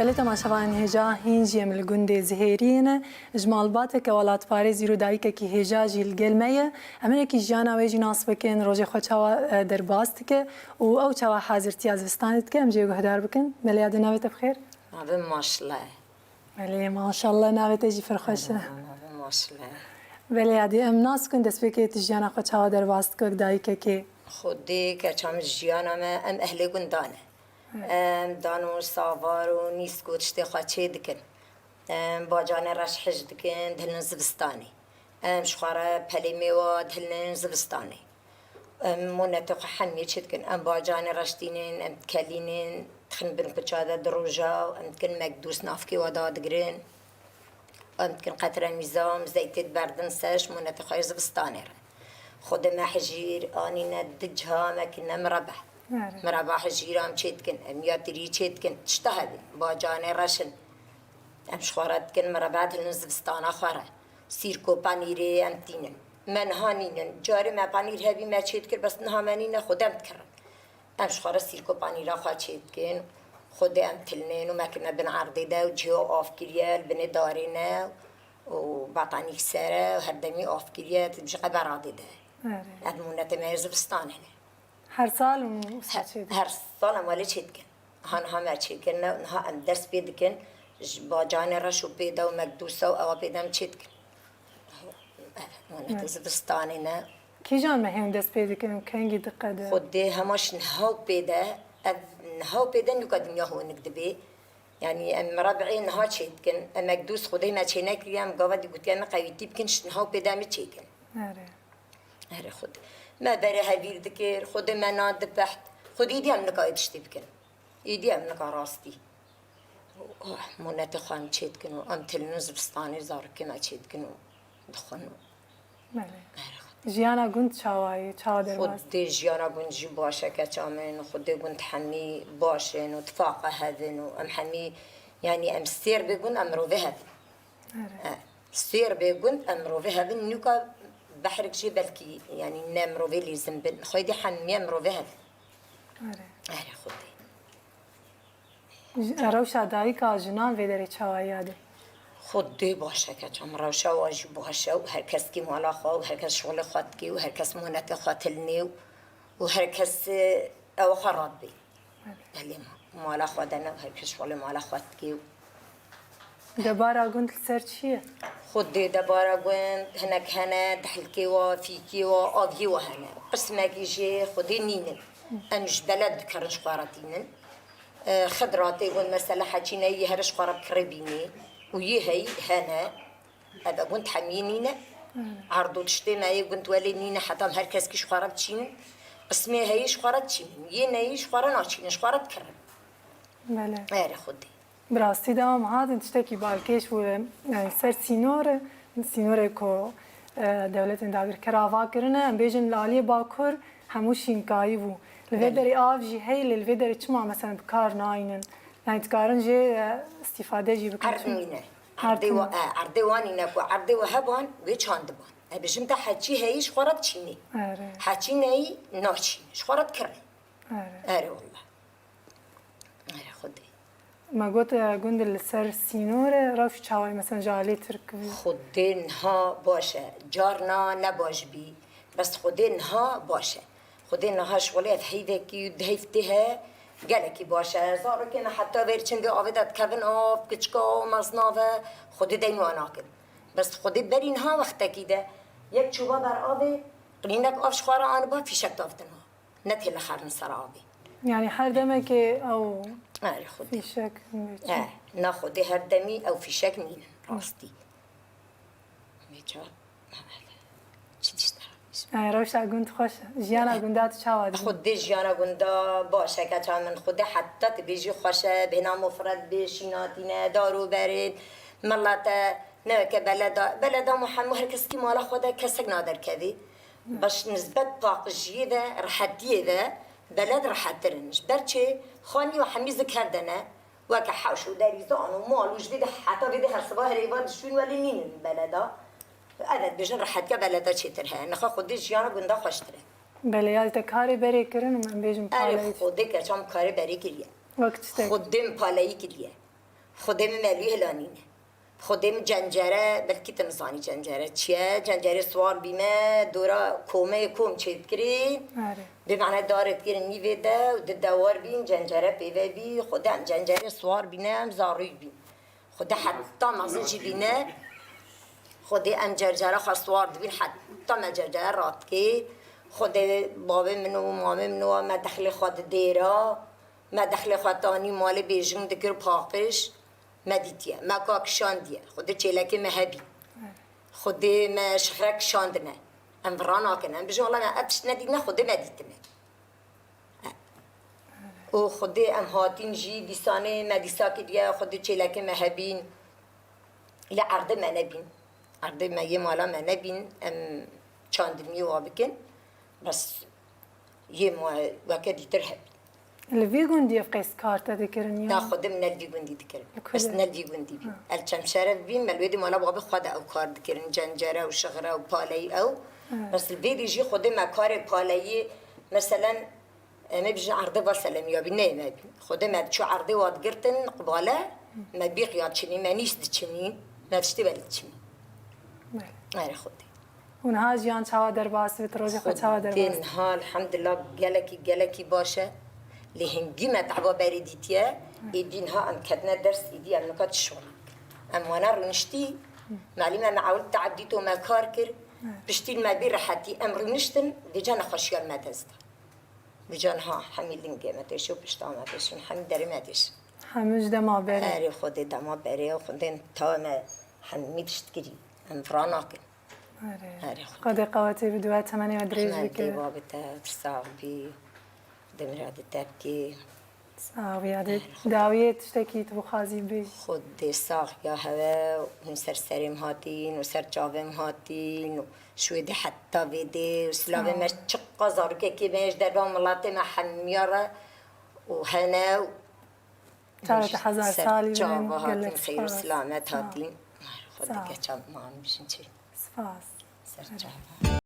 بله تماشاوان هجا هنجی من الجندي زهيرين جمال باتك ولات باريس يرو دايك كي هجا جيل جلمية أمريكا كي جانا ويجي ناس بكن روجي خشوا درباستك أو شوا حاضر تياز بستانتك أم جيو هدار بكن بله ياد نابت بخير ما شاء الله بله ما شاء الله نابت تجي فرخشة ما شاء الله بله ياد أم ناس كن دس بكي تجانا خشوا درباستك دايك كي خودی که چام جیانا ما ام اهل گندانه دانو ساوار و نیست گوشت خاچه دکن با جان رش حج دکن دهلن زبستانی شخاره پلیمی و دهلن زبستانی منطقه حمی چه دکن با جان رش دینن کلینن تخن بن بچاده دروجا کن مقدوس نافکی و دادگرین کن قطره میزام زیتت بردن سش منطقه زبستانی خود ما حجير أني ندجها ما كنا مربع حجيرام تشيتكن أمياتري تشيتكن تشتهدي باجاني رشن أمش خورات كن مربعات النزبستان خورا سيركو بانيري أمتينن من هانينن جاري ما بانير هبي ما تشيتكن بس نهامانين خودم تكرر أمش خورا سيركو بانيرا خوا تشيتكن خود أمتلنين وما كنا بنعرضي ده وجيو أوف كريال بني دارينا وبعطاني سارة وهردمي أوف كريال تبجي قبرادي ده أدمونا تميز بستان هنا هر سال هر سال مالي تشيدكن هان تشيدكن ها درس بيدكن باجان رشو بيدا ومقدوسة أو بيدا متشيدكن مونا تميز بستان هنا كي جان ما هون درس بيدكن كان جد قدر خدي هماش نهاو بيدا نوكا دنيا هو نكدبي يعني مربعين نها تشيدكن مقدوس خدي ما تشيناك اليوم قاعد يقول كان قويتي بكنش نهاو بيدا متشيدكن هر خود ما بره هبير ذكر خود ما ناد بحت خود يدي هم نكايد شتبكن يدي هم نكا راستي منات خان تشيدكن ام تلنز بستاني زاركن تشيدكن دخن بله جيانا گوند چاوای چاو در خود جيانا گوند جي باشه كچامن خود گوند حمي باشن وتفاقه هذن ام حمي يعني ام سير بگوند امرو بهذ سير بگوند امرو بهذ نكا بحرك شي بلكي يعني نمرو بيلي زنبن خدي حن يمرو بهذا خدي روشا دايكا جنان ويدري چاوایاده خدي باشه كچم روشا واجي باشه وهر كس كي مالا خو وهر كس شغل خاطكي وهر كس مونت خاطلني وهر كس او خراب بي اللي مالا خدنا وهر كس شغل مالا خاطكي دبارا گوند سر چیه خدي دبارا گوند هناك هنا دحلكي وفيكي وآبي وهنا قسمك يجي خدي نينن أمش بلد كرنش قارتينن خضراتي قوند مثلا حاجينا يهرش قارب كربيني ويهي هنا هذا قوند حمينينا عرضو تشتينا قوند ولينينا حتى هركز كيش قارب تشينن قسمي هيش قارب تشينن ينايش قارنا تشينن قارب كرب بله خدي براستی دام هات تشتكي بالكيش و سر سينور كو دولت داگر کراوا کرنه بیجن لالی باکر هموشین کایو الفدري آفجي هی الفدري چما مثلا بکار ناینن يعني تقارن جي استفاده جي بكار عرضينا عرضواني نكو عرضي وهبان ويشاندبان بجمتا حكي هيش خورت تشيني حكي ناي ناشي خورت كري والله خدي ما قلت قند السر سينور راف شاوي مثلا جالي تركبي خدينها باشه جارنا نباش بي بس خدينها باشه خدينها شغلات هيدكي دهيفتها قالكي باشه زارو كنا حتى بيرچنگ آویدت کبن آف کچکا و مزناوه خودی دینو آناکن بس خودی برینها وقتا ده یک چوبا بر آبی قلینک آفش خواره آن با فیشک دافتنها نتیل خرن سر آبی يعني هر دمه که او خودی فیشک نه خودی هر دمی او فیشک نین راستی میجا چی دیشتر روشا گوند خوش جیانا گوندات چاوادی خودی جیانا گوندا باشه که من خودی حتی تبیجی خوشه بنا مفرد بشیناتینه دارو برید ملت نه که بلدا محمد هر کسی مالا خوده کسک نادر کدی باش نسبت طاقجیه ده راحتیه ده بلد راحت ترنش برچه خانی و حمیز کردنه و که حوش و دریزان و مال وش بیده حتی بیده هر صبح ریوان شون ولی نین بلدا عدد بيجن راحت كبلدا تشترها نخا خودي جيانا گندا خوشتره بله یاد کاری بری کردن من بیشم پالایی خودی که چام کاری بری کریه وقت است خودم پالایی کریه خودم ملوی هلانینه خودم جنجره بلکی تنزانی جنجره چیه جنجره سوار بیمه دورا کومه کوم چید کرین آره به معنی دارد گیرن نیوه ده و ده دوار بین جنجره پیوه بی خودم جنجره سوار بینه هم زاروی بین خودم حتی مغزن چی بینه خودم ام جرجره خواست سوار بین حتی ما جرجره رات که خودم بابه منو و مامه منو ما دخل خود دیرا ما دخل خود تانی مال بیجون دکر پاقش ما دیتیه ما کاک شاندیه خودم چیلکی مهبی خود ما شخرک شاندنه ام ورانا کنه ام بجو والله ما ابش ندیدنه خود ما دیدنه و خود ام هاتین جی دیسانه ما دیسا کریه خود چیلکی مهبین یا عرض ما نبین عرض ما یه مالا ما نبین ام چاندنی و بکن بس یه ما وکه دیتر هبین لوی گوندی فقیس کارت دکرن نه یا خودم نلوی گوندی دکرم لکل؟ بس نلوی گوندی بیم الچم شرف بیم ملویدی مالا باب خود او کار دکرن جنجره و شغره و پالی او بس الویدی جی خودم کار پالی مثلا ما بيجي عرضه وسلم يا بني ما بي خده ما شو عرضه واد قرتن قباله ما بيق يا تشني ما نيش تشني ما تشتبل تشني غير خدي اونها جیان چاوا در باس و تروج خود چاوا در باس خدين ها الحمد لله جالكي باشا لهنجي ما تعبا بارديتيا يدينها ام كدنا درس يدي ام نكات الشغل ام وانا رنشتي معلمه ما عاودت تعديتو ما كاركر بشتي ما بير حتي ام رنشتن بجانا خشيال ما تزدا بجانها حميلين قيمتش وبشتا ما تش حميد دري ما تش همش دما بره آري خودي دما بري وخدين تا ما حميد تشتكري ام فراناكن آره آره خود قد قواتي بدوات ثمانية ودريج احنا دي بك بابتا ترساغبي دمراد تبكي ساوية داوية تشتكي تبو خازي بيش خود دي ساغ يا هوا ونسر سريم هاتين وسر جاوم هاتين وشوي دي حتى بيدي وسلاوي مش تشقا زاركي كي بيش دربا ملاتي مع حميارة وهنا تعرف حزار سالي جاوا بين هاتين قلت خير سفاس وسلامات هاتين خود صح. دي كتشاب ما عم بشنشي سفاس سر جاوا